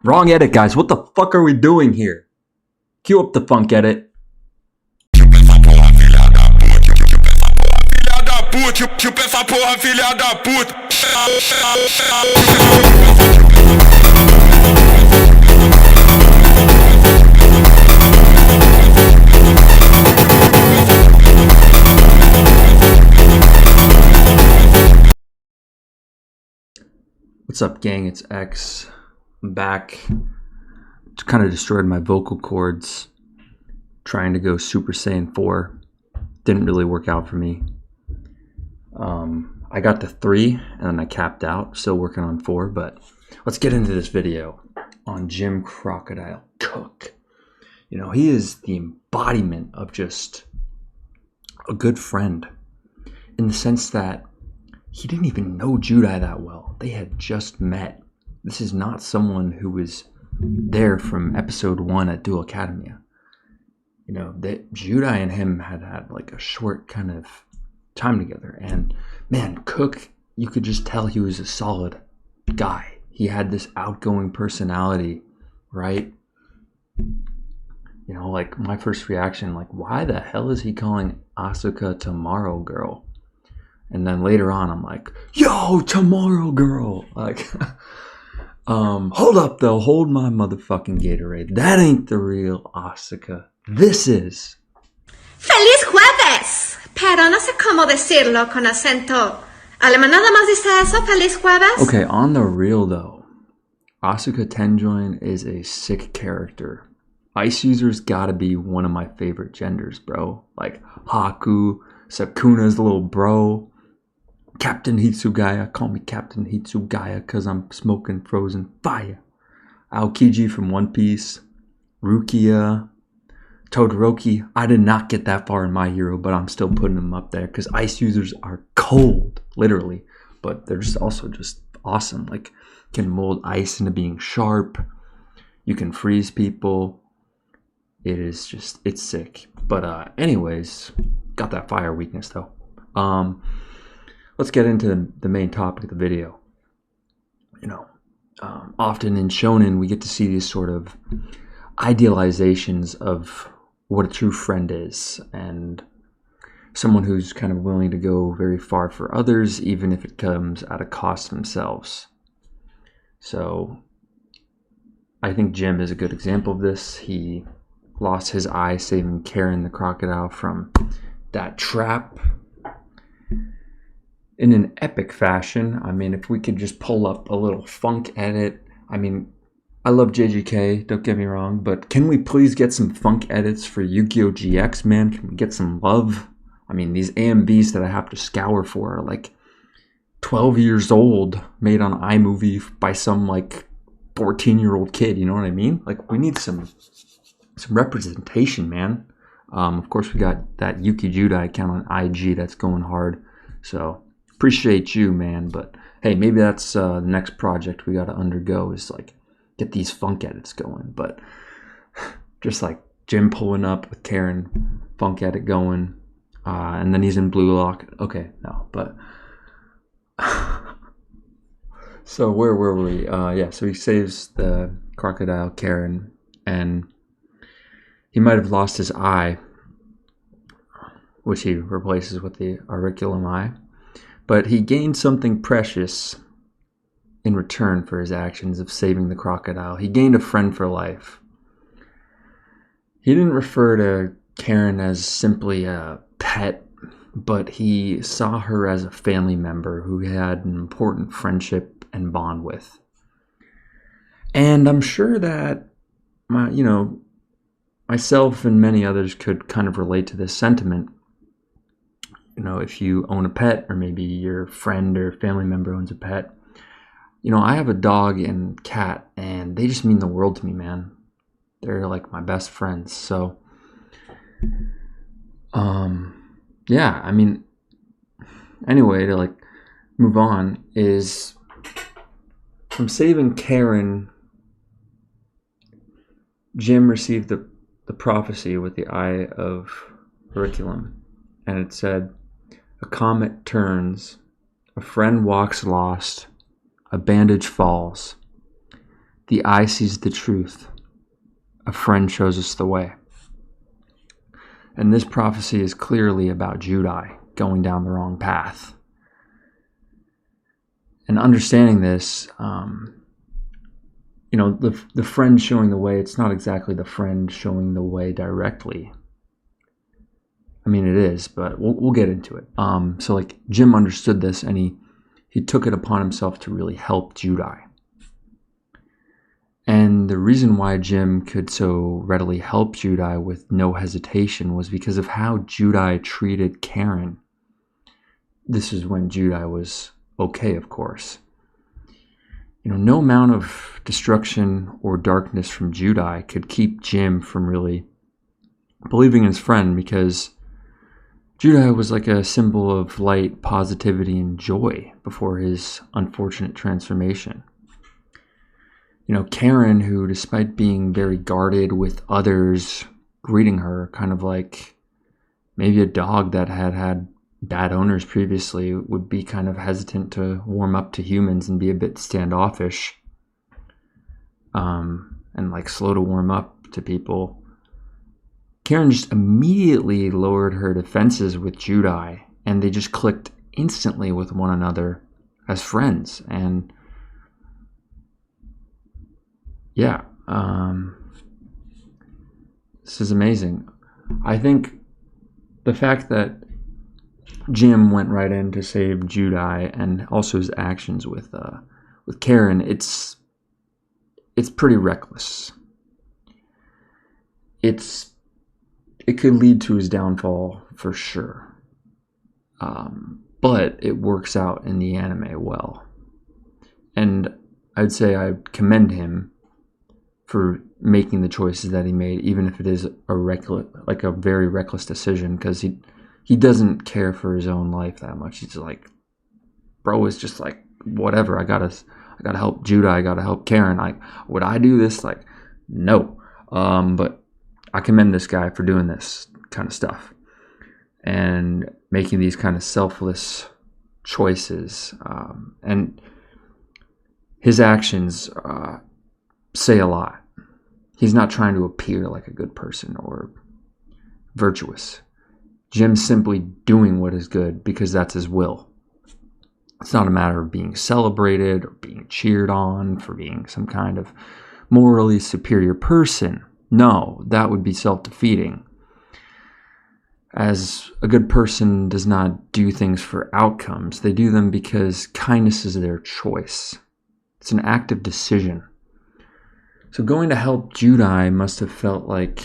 Wrong edit, guys. What the fuck are we doing here? Cue up the funk edit. What's up, gang? It's X. I'm back. Kind of destroyed my vocal cords trying to go Super Saiyan 4. Didn't really work out for me. I got to 3 and then I capped out. Still working on 4, but let's get into this video on Jim Crocodile Cook. You know, he is the embodiment of just a good friend in the sense that he didn't even know Judai that well. They had just met. This is not someone who was there from episode 1 at Dual Academia. You know, that Judai and him had like a short kind of time together. And man, Cook, you could just tell he was a solid guy. He had this outgoing personality, right? You know, like my first reaction, like, why the hell is he calling Asuka Tomorrow Girl? And then later on, I'm like, yo, Tomorrow Girl. Like, hold up though, hold my motherfucking Gatorade. That ain't the real Asuka. This is. ¡Feliz jueves! Pero no sé cómo decirlo con acento alemán. Nada más dice eso, feliz jueves. Okay, on the real though, Asuka Tenjoin is a sick character. Ice User's gotta be one of my favorite genders, bro. Like Haku, Sakuna's little bro. Captain Hitsugaya, call me Captain Hitsugaya cause I'm smoking frozen fire. Aokiji from One Piece, Rukia, Todoroki. I did not get that far in My Hero, but I'm still putting them up there because Ice Users are cold, literally. But they're just also just awesome. Like, can mold ice into being sharp. You can freeze people. It is just, it's sick. But anyways, got that fire weakness though. Let's get into the main topic of the video. You know, often in shonen, we get to see these sort of idealizations of what a true friend is, and someone who's kind of willing to go very far for others, even if it comes at a cost themselves. So I think Jim is a good example of this. He lost his eye saving Karen the crocodile from that trap in an epic fashion. I mean, if we could just pull up a little funk edit. I mean, I love JGK, don't get me wrong, but can we please get some funk edits for Yu-Gi-Oh! GX, man? Can we get some love? I mean, these AMVs that I have to scour for are like 12 years old, made on iMovie by some like 14-year-old kid, you know what I mean? Like, we need some representation, man. Of course, we got that Yuki Judai account on IG that's going hard, so appreciate you, man. But hey, maybe that's the next project we got to undergo is like get these funk edits going. But just like Jim pulling up with Karen, funk edit going, and then he's in Blue Lock. Okay, no, but so where were we? Yeah, so he saves the crocodile Karen, and he might have lost his eye, which he replaces with the auriculum eye. But he gained something precious in return for his actions of saving the crocodile. He gained a friend for life. He didn't refer to Karen as simply a pet, but he saw her as a family member who he had an important friendship and bond with. And I'm sure that myself and many others could kind of relate to this sentiment. You know, if you own a pet, or maybe your friend or family member owns a pet. You know, I have a dog and cat, and they just mean the world to me, man. They're like my best friends. So, yeah, I mean, anyway, to like move on is from saving Karen, Jim received the prophecy with the eye of Auriculum, and it said, a comet turns, a friend walks lost, a bandage falls. The eye sees the truth. A friend shows us the way. And this prophecy is clearly about Judai going down the wrong path. And understanding this, the friend showing the way, it's not exactly the friend showing the way directly. I mean, it is, but we'll get into it. So like Jim understood this, and he took it upon himself to really help Judai. And the reason why Jim could so readily help Judai with no hesitation was because of how Judai treated Karen. This is when Judai was okay, of course. No amount of destruction or darkness from Judai could keep Jim from really believing in his friend, because Judai was like a symbol of light, positivity, and joy before his unfortunate transformation. Karen, who despite being very guarded with others greeting her, kind of like maybe a dog that had bad owners previously, would be kind of hesitant to warm up to humans and be a bit standoffish, and like slow to warm up to people. Karen just immediately lowered her defenses with Judai, and they just clicked instantly with one another as friends. And yeah, this is amazing. I think the fact that Jim went right in to save Judai, and also his actions with Karen, it's pretty reckless. It could lead to his downfall for sure, but it works out in the anime well, and I'd say I commend him for making the choices that he made, even if it is a very reckless decision, because he doesn't care for his own life that much. He's like, bro is just like, whatever, I gotta help Judai, I gotta help Karen. Like, would I do this? Like, no. But I commend this guy for doing this kind of stuff and making these kind of selfless choices. And his actions say a lot. He's not trying to appear like a good person or virtuous. Jim's simply doing what is good because that's his will. It's not a matter of being celebrated or being cheered on for being some kind of morally superior person. No, that would be self-defeating. As a good person does not do things for outcomes. They do them because kindness is their choice. It's an active decision. So going to help Judai must have felt like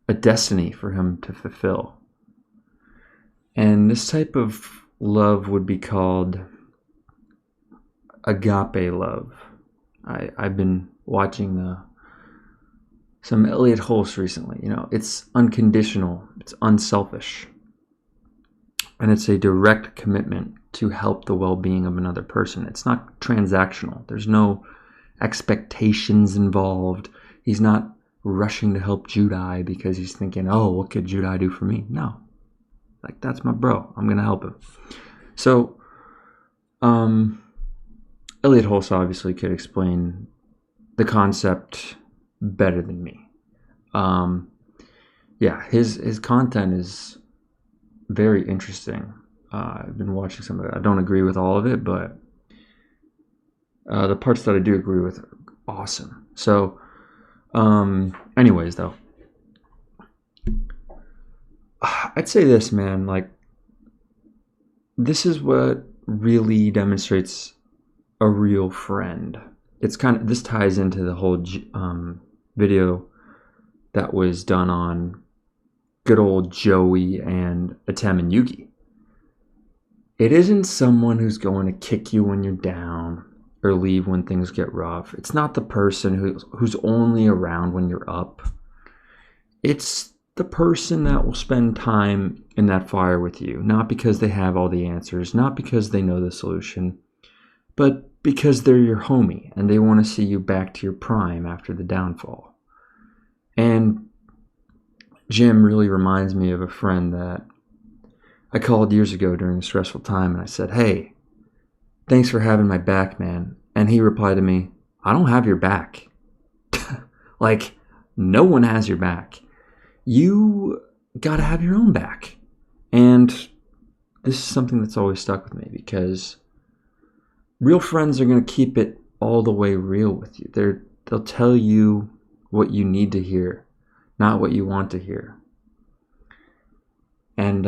a destiny for him to fulfill. And this type of love would be called agape love. I've been watching some Elliot Hulse recently. It's unconditional, it's unselfish, and it's a direct commitment to help the well-being of another person. It's not transactional. There's no expectations involved. He's not rushing to help Judai because he's thinking, oh, what could Judai do for me? No. Like, that's my bro. I'm going to help him. So, Elliot Hulse obviously could explain the concept better than me. His content is very interesting. I've been watching some of it. I don't agree with all of it, but the parts that I do agree with are awesome. So, anyways, though, I'd say this, man, like, this is what really demonstrates a real friend. This ties into the whole video that was done on good old Joey and Atem and Yugi. It isn't someone who's going to kick you when you're down or leave when things get rough. It's not the person who's only around when you're up. It's the person that will spend time in that fire with you, not because they have all the answers, not because they know the solution, but because they're your homie and they want to see you back to your prime after the downfall. And Jim really reminds me of a friend that I called years ago during a stressful time, and I said, hey, thanks for having my back, man. And he replied to me, I don't have your back. Like, no one has your back. You gotta have your own back. And this is something that's always stuck with me, because real friends are gonna keep it all the way real with you. They'll tell you what you need to hear, not what you want to hear. And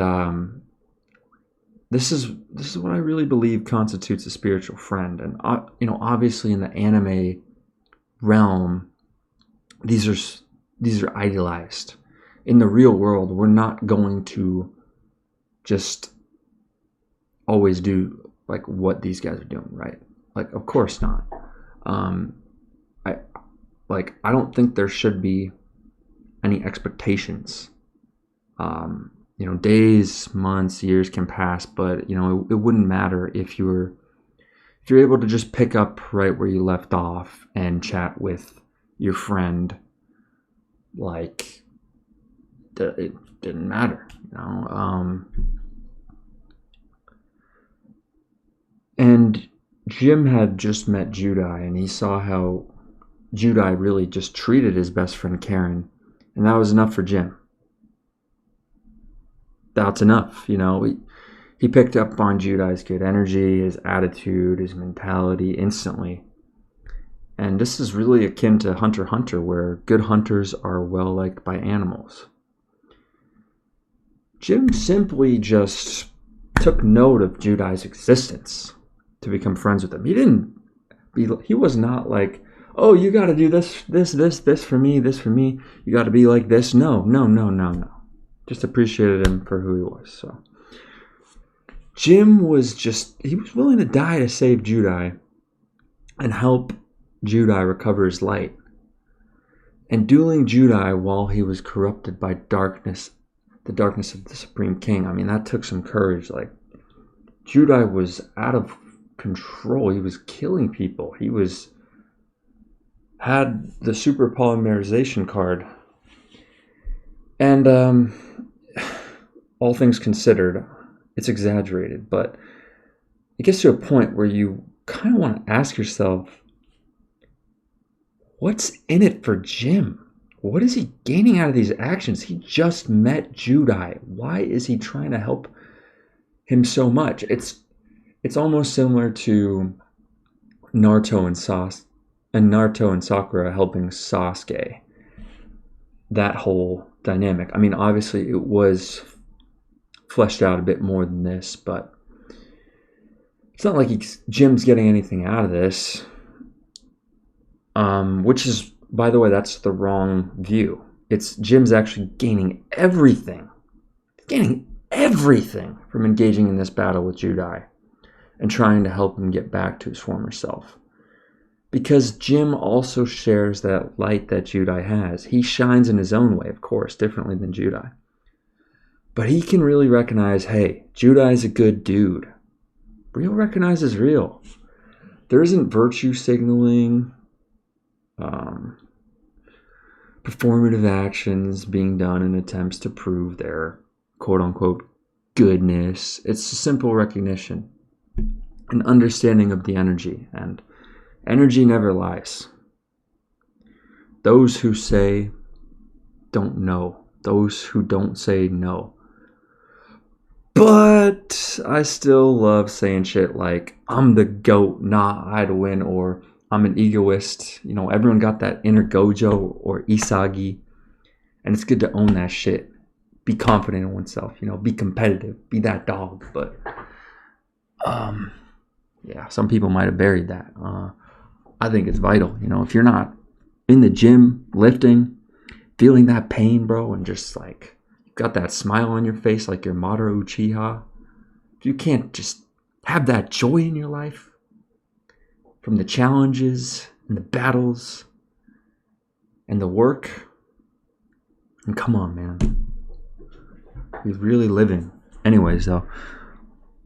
this is what I really believe constitutes a spiritual friend. And obviously in the anime realm, these are idealized. In the real world, we're not going to just always do like what these guys are doing, right? Like, of course not. I don't think there should be any expectations. Days, months, years can pass, but it wouldn't matter if you're able to just pick up right where you left off and chat with your friend. Like, it didn't matter, And Jim had just met Judai, and he saw how Judai really just treated his best friend Karen, and that was enough for Jim. That's enough, He picked up on Judai's good energy, his attitude, his mentality instantly. And this is really akin to Hunter x Hunter, where good hunters are well liked by animals. Jim simply just took note of Judai's existence to become friends with him. He was not like, oh, you got to do this for me, this for me. You got to be like this. No. Just appreciated him for who he was. So Jim was willing to die to save Judai and help Judai recover his light. And dueling Judai while he was corrupted by darkness, the darkness of the Supreme King. I mean, that took some courage. Like, Judai was out of control. He was killing people. He had the super polymerization card. And all things considered, it's exaggerated, but it gets to a point where you kind of want to ask yourself, what's in it for Jim? What is he gaining out of these actions? He just met Judai. Why is he trying to help him so much? It's almost similar to Naruto and Sakura helping Sasuke. That whole dynamic. I mean, obviously it was fleshed out a bit more than this, but it's not like Jim's getting anything out of this. Which is, by the way, that's the wrong view. It's Jim's actually gaining everything from engaging in this battle with Judai and trying to help him get back to his former self. Because Jim also shares that light that Judai has. He shines in his own way, of course, differently than Judai. But he can really recognize, hey, Judai's a good dude. Real recognizes real. There isn't virtue signaling, performative actions being done in attempts to prove their quote-unquote goodness. It's a simple recognition, an understanding of the energy, and energy never lies. Those who say don't know. Those who don't say no. But I still love saying shit like, I'm the GOAT, nah, I'd win, or I'm an egoist. Everyone got that inner Gojo or Isagi, and it's good to own that shit. Be confident in oneself, be competitive, be that dog. But yeah, some people might have buried that. I think it's vital. If you're not in the gym lifting, feeling that pain, bro, and just like got that smile on your face like your Madara Uchiha, if you can't just have that joy in your life from the challenges and the battles and the work, and come on, man, you're really living. Anyways, though,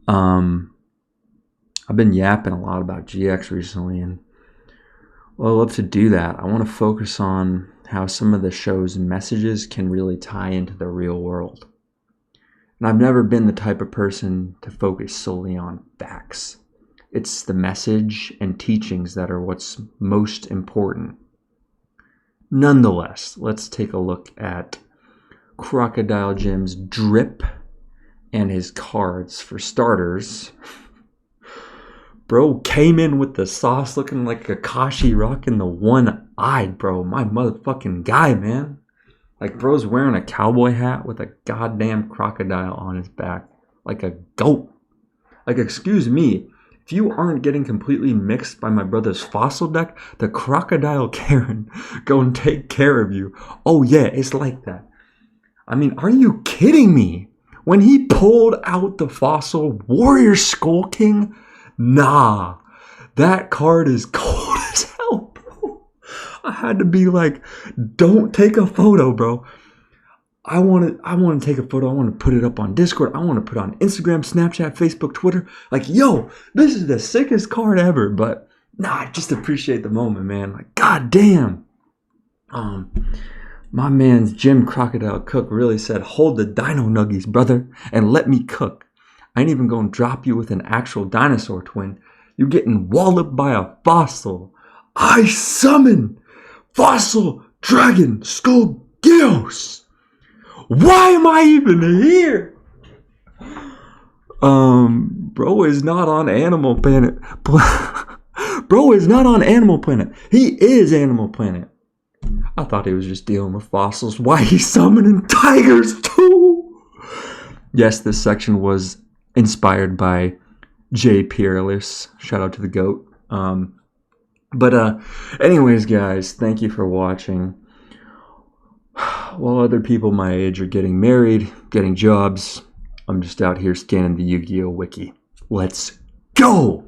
I've been yapping a lot about GX recently, and I love to do that. I want to focus on how some of the show's messages can really tie into the real world. And I've never been the type of person to focus solely on facts. It's the message and teachings that are what's most important. Nonetheless, let's take a look at Crocodile Jim's drip and his cards. For starters, bro came in with the sauce looking like Kakashi rocking the one-eyed, bro. My motherfucking guy, man. Like, bro's wearing a cowboy hat with a goddamn crocodile on his back. Like a goat. Like, excuse me, if you aren't getting completely mixed by my brother's fossil deck, the Crocodile Karen go and take care of you. Oh yeah, it's like that. I mean, are you kidding me? When he pulled out the fossil Warrior Skull King, nah, that card is cold as hell, bro. I had to be like, don't take a photo, bro. I want to take a photo. I want to put it up on Discord. I want to put it on Instagram, Snapchat, Facebook, Twitter. Like, yo, this is the sickest card ever. But nah, I just appreciate the moment, man. Like, goddamn. My man's Jim Crocodile Cook really said, hold the dino nuggies, brother, and let me cook. I ain't even gonna drop you with an actual dinosaur twin. You getting walloped by a fossil. I summon Fossil Dragon Skull Gios. Why am I even here? Bro is not on Animal Planet. Bro is not on Animal Planet. He is Animal Planet. I thought he was just dealing with fossils. Why he's summoning tigers too? Yes, this section was inspired by Jay Peerless. Shout out to the GOAT. Anyways, guys, thank you for watching. While other people my age are getting married, getting jobs, I'm just out here scanning the Yu-Gi-Oh! Wiki. Let's go!